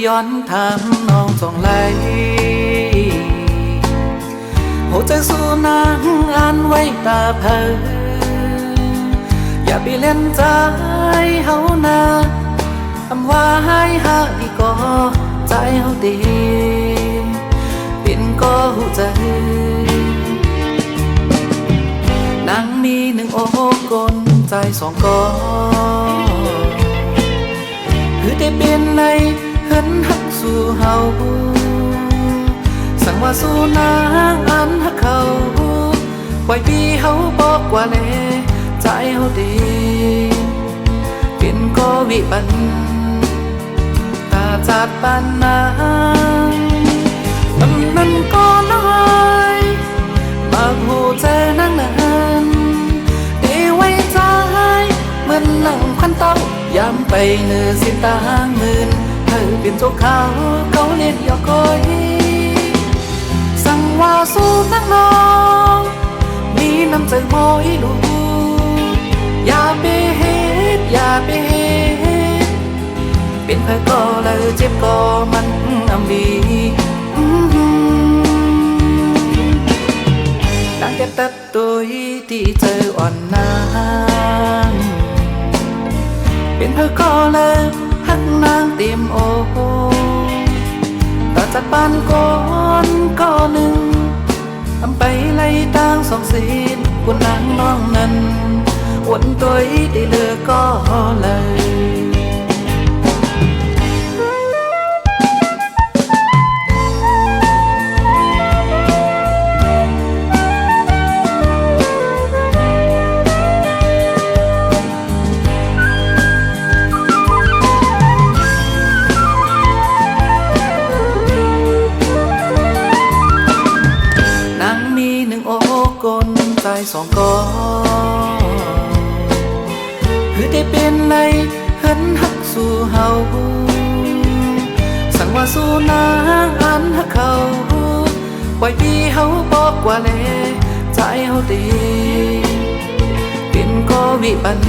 ย้อนถามน้องส่องไหลหัวใจสู้นางอ่านไว้ตาเพออย่าไปเล่นใจเฮานาคำว่าให้หาดีก็ใจเฮาดีเป็นก็หูใจนางมีหนึ่งอกกลใจสองกอคือได้เป็นในเหินหักสู่เฮาสั่งว่าสู้นางอันหักเขาไว้ปีเฮาบอกว่าแลใจเฮาดีเป็นก็วิบันตาจัดปานนางตำนั้นก็น้อยมาหูใจนางนั้นได้ไว้ใจเหมือนหลังพันเต้ายามไปเนื้อสิตางหมื่นเธอเป็นโจกเขาเล่นยอกคอยสั่งว่าสู้นักน้องมีน้ำใจมอยลูกอย่าไปเฮ็ดอย่าไปเฮ็ดเป็นเพื่อก็เลยเจ็บก็มันอำดีดังแก้ตัดตัวที่เจออ่อนนางเป็นเพื่อก็เลยหักนางเต็มโอตาจัดปานก้อนก็หนึ่งทำไปไล่ตางสองศีลกุนนางน้องนั้นวนตัวได้เลือกก็เลยสองกอคือได้เป็นในเหินหักสู่เฮาสั่งว่าสู้นางอันหักเขาไว้ปีเฮาบอกว่าแลใจเฮาดีเป็นก็วิบัน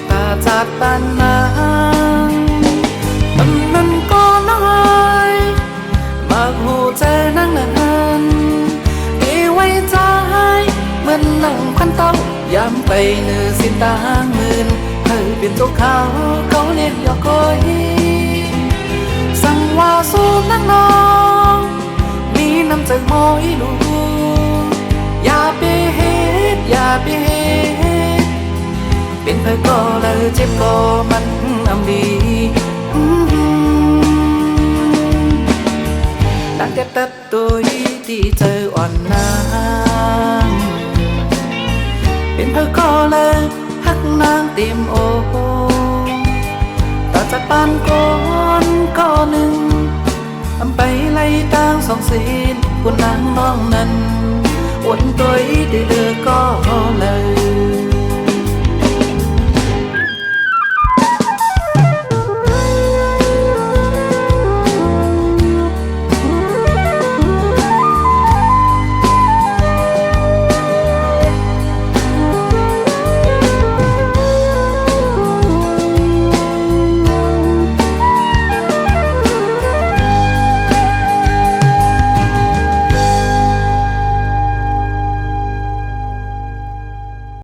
ตาจัดปานนางตำนั้นก็น้อยมาหูใจนางนั้นไว้ใจเหมือนหนังพันเต้ายามไปเนื้อสิตางหมื่นเธอเป็นโจกเขาเล่นยอกคอยสั่งว่าสู้นักน้องมีน้ำใจมอยลูกอย่าไปเฮ็ดอย่าไปเฮ็ดเป็นเพื่อก็เลยเจ็บก็มันอำดีดังแก้ตัดตัวที่เจออ่อนนางเป็นเพื่อก็เลยหักนางเต็มโอตาจัดปานก้อนก็หนึ่งทำไปไล่ตางสองศีลกุนนางน้องนั้นวนตัว